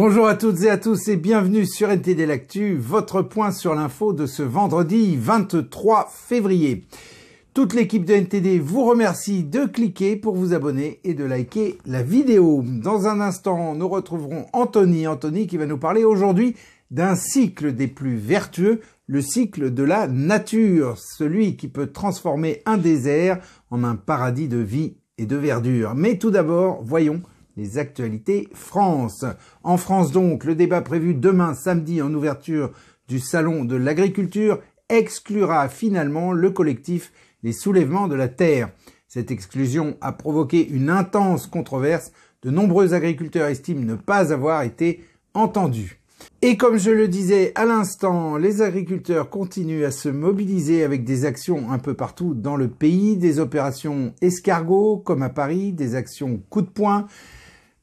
Bonjour à toutes et à tous et bienvenue sur NTD L'Actu, votre point sur l'info de ce vendredi 23 février. Toute l'équipe de NTD vous remercie de cliquer pour vous abonner et de liker la vidéo. Dans un instant, nous retrouverons Anthony qui va nous parler aujourd'hui d'un cycle des plus vertueux, le cycle de la nature, celui qui peut transformer un désert en un paradis de vie et de verdure. Mais tout d'abord, voyons les actualités France. En France donc, le débat prévu demain samedi en ouverture du Salon de l'Agriculture exclura finalement le collectif Les Soulèvements de la Terre. Cette exclusion a provoqué une intense controverse. De nombreux agriculteurs estiment ne pas avoir été entendus. Et comme je le disais à l'instant, les agriculteurs continuent à se mobiliser avec des actions un peu partout dans le pays, des opérations escargots comme à Paris, des actions coup de poing,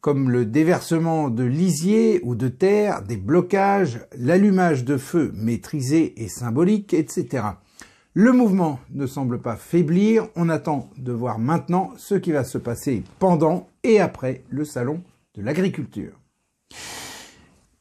comme le déversement de lisier ou de terre, des blocages, l'allumage de feux maîtrisé et symbolique, etc. Le mouvement ne semble pas faiblir, on attend de voir maintenant ce qui va se passer pendant et après le salon de l'agriculture.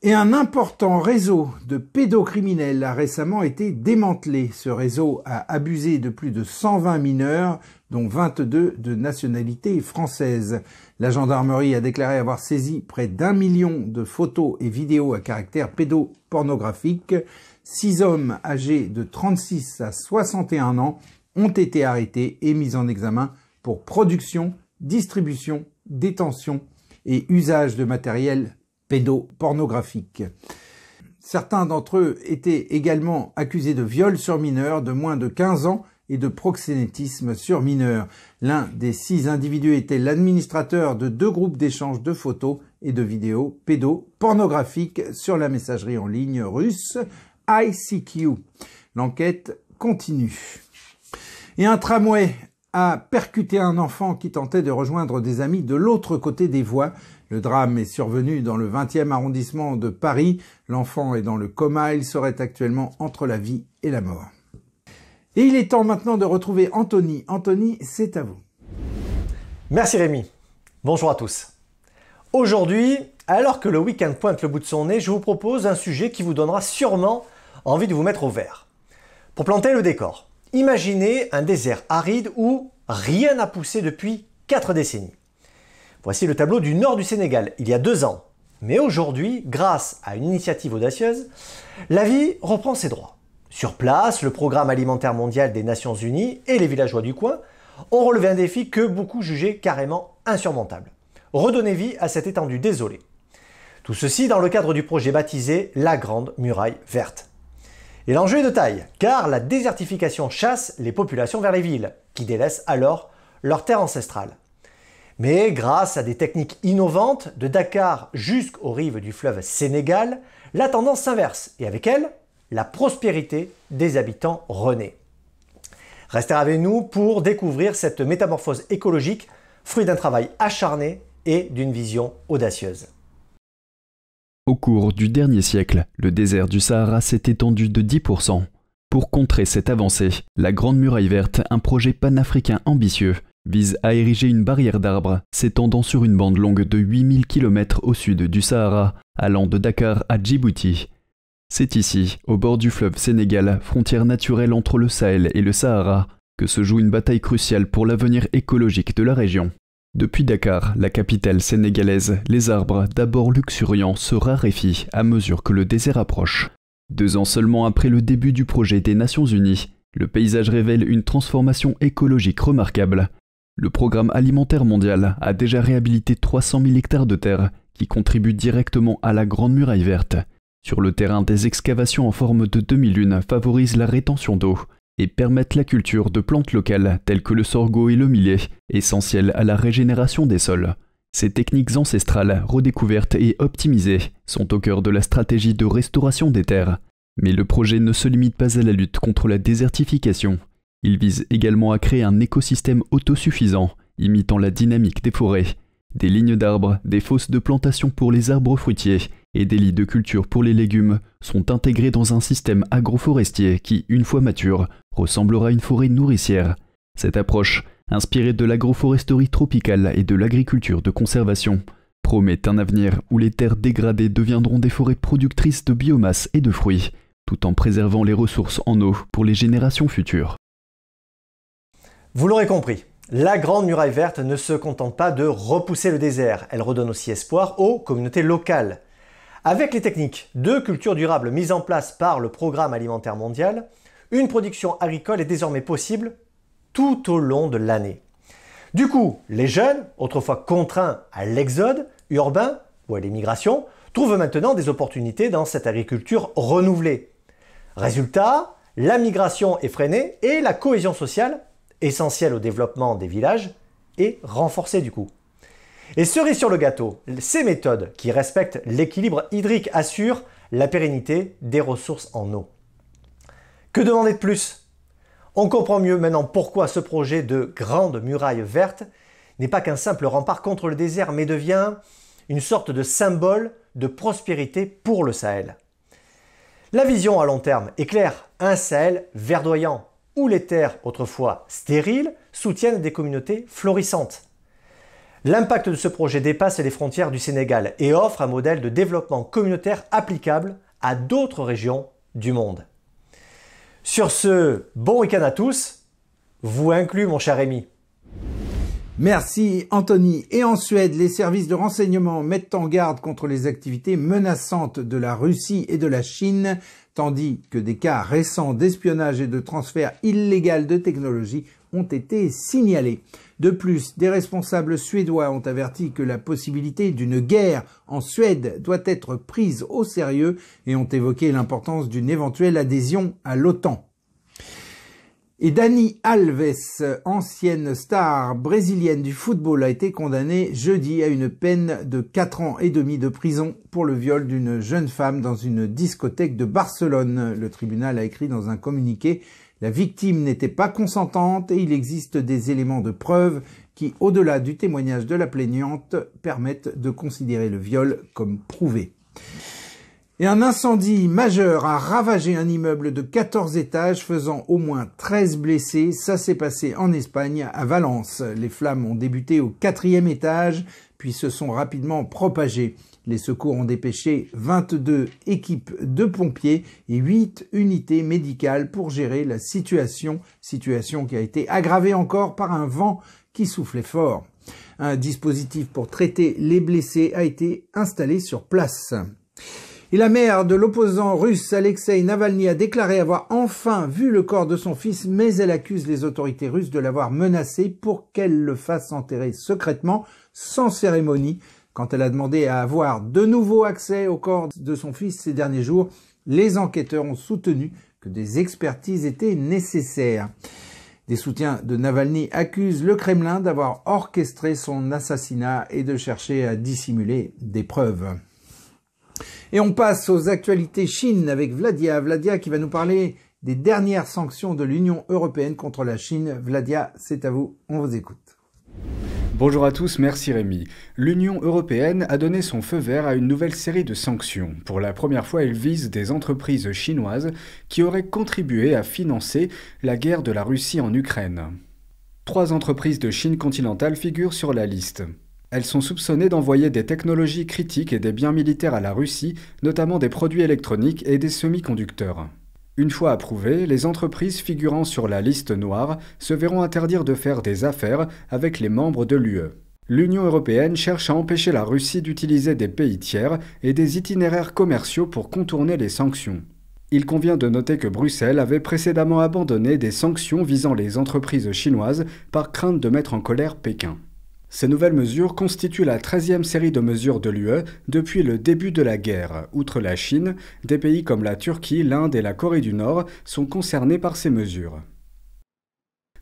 Et un important réseau de pédocriminels a récemment été démantelé. Ce réseau a abusé de plus de 120 mineurs, dont 22 de nationalité française. La gendarmerie a déclaré avoir saisi près d'1 million de photos et vidéos à caractère pédopornographique. 6 hommes âgés de 36 à 61 ans ont été arrêtés et mis en examen pour production, distribution, détention et usage de matériel pédopornographique. Certains d'entre eux étaient également accusés de viol sur mineurs de moins de 15 ans et de proxénétisme sur mineurs. L'un des 6 individus était l'administrateur de 2 groupes d'échange de photos et de vidéos pédopornographiques sur la messagerie en ligne russe ICQ. L'enquête continue. Et un tramway a percuté un enfant qui tentait de rejoindre des amis de l'autre côté des voies. Le drame est survenu dans le 20e arrondissement de Paris. L'enfant est dans le coma, il serait actuellement entre la vie et la mort. Et il est temps maintenant de retrouver Anthony. Anthony, c'est à vous. Merci Rémi. Bonjour à tous. Aujourd'hui, alors que le week-end pointe le bout de son nez, je vous propose un sujet qui vous donnera sûrement envie de vous mettre au vert. Pour planter le décor, imaginez un désert aride où rien n'a poussé depuis 4 décennies. Voici le tableau du nord du Sénégal, il y a 2 ans. Mais aujourd'hui, grâce à une initiative audacieuse, la vie reprend ses droits. Sur place, le Programme alimentaire mondial des Nations Unies et les villageois du coin ont relevé un défi que beaucoup jugeaient carrément insurmontable. Redonner vie à cette étendue désolée. Tout ceci dans le cadre du projet baptisé la Grande Muraille Verte. Et l'enjeu est de taille, car la désertification chasse les populations vers les villes, qui délaissent alors leurs terres ancestrales. Mais grâce à des techniques innovantes, de Dakar jusqu'aux rives du fleuve Sénégal, la tendance s'inverse, et avec elle, la prospérité des habitants renaît. Restez avec nous pour découvrir cette métamorphose écologique, fruit d'un travail acharné et d'une vision audacieuse. Au cours du dernier siècle, le désert du Sahara s'est étendu de 10%. Pour contrer cette avancée, la Grande Muraille Verte, un projet panafricain ambitieux, vise à ériger une barrière d'arbres s'étendant sur une bande longue de 8000 km au sud du Sahara, allant de Dakar à Djibouti. C'est ici, au bord du fleuve Sénégal, frontière naturelle entre le Sahel et le Sahara, que se joue une bataille cruciale pour l'avenir écologique de la région. Depuis Dakar, la capitale sénégalaise, les arbres, d'abord luxuriants, se raréfient à mesure que le désert approche. 2 ans seulement après le début du projet des Nations Unies, le paysage révèle une transformation écologique remarquable. Le Programme alimentaire mondial a déjà réhabilité 300 000 hectares de terre qui contribuent directement à la Grande Muraille Verte. Sur le terrain, des excavations en forme de demi-lune favorisent la rétention d'eau et permettent la culture de plantes locales telles que le sorgho et le millet, essentielles à la régénération des sols. Ces techniques ancestrales, redécouvertes et optimisées, sont au cœur de la stratégie de restauration des terres. Mais le projet ne se limite pas à la lutte contre la désertification. Il vise également à créer un écosystème autosuffisant, imitant la dynamique des forêts. Des lignes d'arbres, des fosses de plantation pour les arbres fruitiers et des lits de culture pour les légumes sont intégrés dans un système agroforestier qui, une fois mature, ressemblera à une forêt nourricière. Cette approche, inspirée de l'agroforesterie tropicale et de l'agriculture de conservation, promet un avenir où les terres dégradées deviendront des forêts productrices de biomasse et de fruits, tout en préservant les ressources en eau pour les générations futures. Vous l'aurez compris, la Grande Muraille Verte ne se contente pas de repousser le désert, elle redonne aussi espoir aux communautés locales. Avec les techniques de culture durable mises en place par le Programme alimentaire mondial, une production agricole est désormais possible tout au long de l'année. Du coup, les jeunes, autrefois contraints à l'exode urbain ou à l'émigration, trouvent maintenant des opportunités dans cette agriculture renouvelée. Résultat, la migration est freinée et la cohésion sociale, essentielle au développement des villages, est renforcée du coup. Et cerise sur le gâteau, ces méthodes qui respectent l'équilibre hydrique assurent la pérennité des ressources en eau. Que demander de plus? On comprend mieux maintenant pourquoi ce projet de grande muraille verte n'est pas qu'un simple rempart contre le désert, mais devient une sorte de symbole de prospérité pour le Sahel. La vision à long terme est claire, un Sahel verdoyant, où les terres autrefois stériles soutiennent des communautés florissantes. L'impact de ce projet dépasse les frontières du Sénégal et offre un modèle de développement communautaire applicable à d'autres régions du monde. Sur ce, bon week-end à tous, vous inclus mon cher Rémi. Merci Anthony. Et en Suède, les services de renseignement mettent en garde contre les activités menaçantes de la Russie et de la Chine, tandis que des cas récents d'espionnage et de transfert illégal de technologie ont été signalés. De plus, des responsables suédois ont averti que la possibilité d'une guerre en Suède doit être prise au sérieux et ont évoqué l'importance d'une éventuelle adhésion à l'OTAN. Et Dani Alves, ancienne star brésilienne du football, a été condamnée jeudi à une peine de 4 ans et demi de prison pour le viol d'une jeune femme dans une discothèque de Barcelone. Le tribunal a écrit dans un communiqué: la victime n'était pas consentante et il existe des éléments de preuve qui, au-delà du témoignage de la plaignante, permettent de considérer le viol comme prouvé. Et un incendie majeur a ravagé un immeuble de 14 étages, faisant au moins 13 blessés. Ça s'est passé en Espagne, à Valence. Les flammes ont débuté au 4e étage, puis se sont rapidement propagées. Les secours ont dépêché 22 équipes de pompiers et 8 unités médicales pour gérer la situation qui a été aggravée encore par un vent qui soufflait fort. Un dispositif pour traiter les blessés a été installé sur place. Et la mère de l'opposant russe Alexei Navalny a déclaré avoir enfin vu le corps de son fils, mais elle accuse les autorités russes de l'avoir menacé pour qu'elle le fasse enterrer secrètement, sans cérémonie. Quand elle a demandé à avoir de nouveau accès au corps de son fils ces derniers jours, les enquêteurs ont soutenu que des expertises étaient nécessaires. Des soutiens de Navalny accusent le Kremlin d'avoir orchestré son assassinat et de chercher à dissimuler des preuves. Et on passe aux actualités Chine avec Vladia. Vladia qui va nous parler des dernières sanctions de l'Union européenne contre la Chine. Vladia, c'est à vous, on vous écoute. Bonjour à tous, merci Rémi. L'Union européenne a donné son feu vert à une nouvelle série de sanctions. Pour la première fois, elle vise des entreprises chinoises qui auraient contribué à financer la guerre de la Russie en Ukraine. 3 entreprises de Chine continentale figurent sur la liste. Elles sont soupçonnées d'envoyer des technologies critiques et des biens militaires à la Russie, notamment des produits électroniques et des semi-conducteurs. Une fois approuvées, les entreprises figurant sur la liste noire se verront interdire de faire des affaires avec les membres de l'UE. L'Union européenne cherche à empêcher la Russie d'utiliser des pays tiers et des itinéraires commerciaux pour contourner les sanctions. Il convient de noter que Bruxelles avait précédemment abandonné des sanctions visant les entreprises chinoises par crainte de mettre en colère Pékin. Ces nouvelles mesures constituent la 13e série de mesures de l'UE depuis le début de la guerre. Outre la Chine, des pays comme la Turquie, l'Inde et la Corée du Nord sont concernés par ces mesures.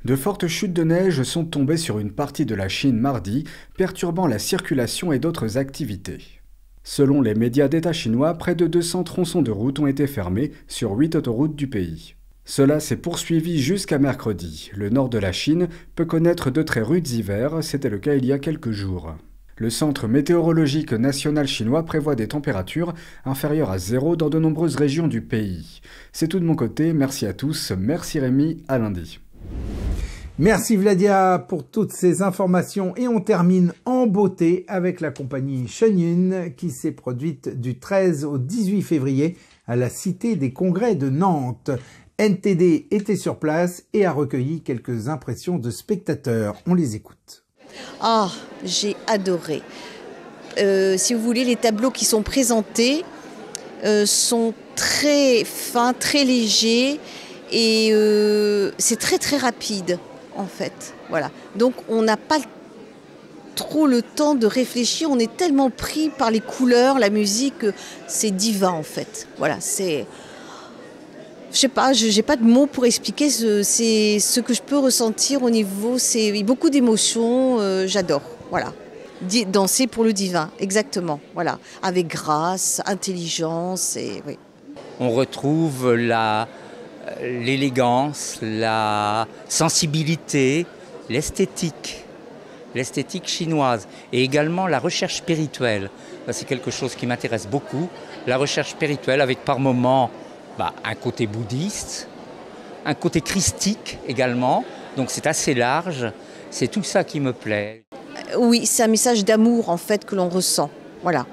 De fortes chutes de neige sont tombées sur une partie de la Chine mardi, perturbant la circulation et d'autres activités. Selon les médias d'État chinois, près de 200 tronçons de route ont été fermés sur 8 autoroutes du pays. Cela s'est poursuivi jusqu'à mercredi. Le nord de la Chine peut connaître de très rudes hivers, c'était le cas il y a quelques jours. Le Centre météorologique national chinois prévoit des températures inférieures à 0 dans de nombreuses régions du pays. C'est tout de mon côté, merci à tous, merci Rémi, à lundi. Merci Vladia pour toutes ces informations et on termine en beauté avec la compagnie Shenyun qui s'est produite du 13 au 18 février à la Cité des Congrès de Nantes. NTD était sur place et a recueilli quelques impressions de spectateurs. On les écoute. Ah, j'ai adoré. Si vous voulez, les tableaux qui sont présentés sont très fins, très légers et c'est très très rapide en fait. Voilà. Donc on n'a pas trop le temps de réfléchir, on est tellement pris par les couleurs, la musique, c'est divin en fait. Voilà, c'est... Je sais pas, j'ai pas de mots pour expliquer, c'est ce que je peux ressentir au niveau, c'est beaucoup d'émotions, j'adore, voilà. Danser pour le divin, exactement, voilà, avec grâce, intelligence et oui. On retrouve l'élégance, la sensibilité, l'esthétique chinoise et également la recherche spirituelle. C'est quelque chose qui m'intéresse beaucoup, la recherche spirituelle avec par moments un côté bouddhiste, un côté christique également, donc c'est assez large, c'est tout ça qui me plaît. Oui, c'est un message d'amour en fait que l'on ressent, voilà.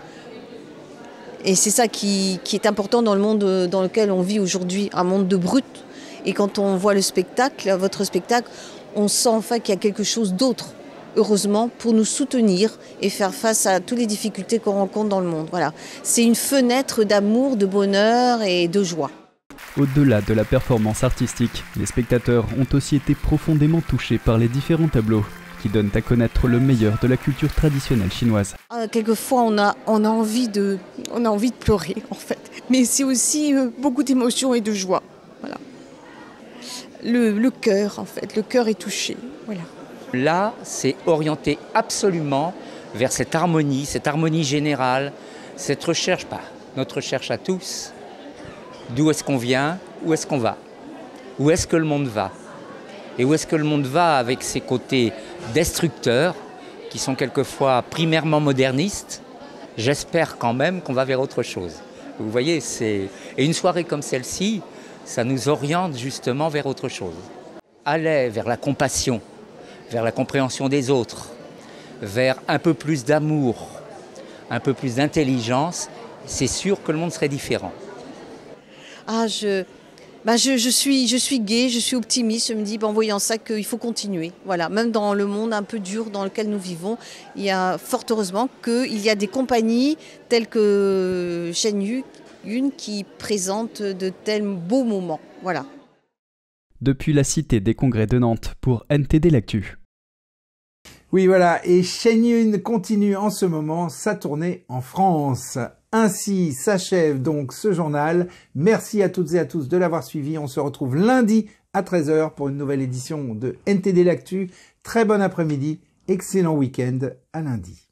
Et c'est ça qui est important dans le monde dans lequel on vit aujourd'hui, un monde de brut. Et quand on voit le spectacle, votre spectacle, on sent enfin qu'il y a quelque chose d'autre, heureusement, pour nous soutenir et faire face à toutes les difficultés qu'on rencontre dans le monde. Voilà. C'est une fenêtre d'amour, de bonheur et de joie. Au-delà de la performance artistique, les spectateurs ont aussi été profondément touchés par les différents tableaux qui donnent à connaître le meilleur de la culture traditionnelle chinoise. Quelquefois, on a envie de pleurer, en fait. Mais c'est aussi beaucoup d'émotion et de joie. Voilà. Le cœur, en fait. Le cœur est touché. Voilà. Là, c'est orienté absolument vers cette harmonie générale, cette recherche, notre recherche à tous. D'où est-ce qu'on vient? Où est-ce qu'on va? Où est-ce que le monde va? Et où est-ce que le monde va avec ses côtés destructeurs, qui sont quelquefois primairement modernistes? J'espère quand même qu'on va vers autre chose. Vous voyez, et une soirée comme celle-ci, ça nous oriente justement vers autre chose. Aller vers la compassion, vers la compréhension des autres, vers un peu plus d'amour, un peu plus d'intelligence, c'est sûr que le monde serait différent. Ah, je suis gaie, je suis optimiste, je me dis en voyant ça qu'il faut continuer. Voilà, même dans le monde un peu dur dans lequel nous vivons, il y a fort heureusement qu'il y a des compagnies telles que Shenyun qui présentent de tels beaux moments. Voilà. Depuis la Cité des Congrès de Nantes pour NTD l'Actu. Oui, voilà, et Shenyun continue en ce moment sa tournée en France. Ainsi s'achève donc ce journal. Merci à toutes et à tous de l'avoir suivi. On se retrouve lundi à 13 h pour une nouvelle édition de NTD l'Actu. Très bon après-midi, excellent week-end, à lundi.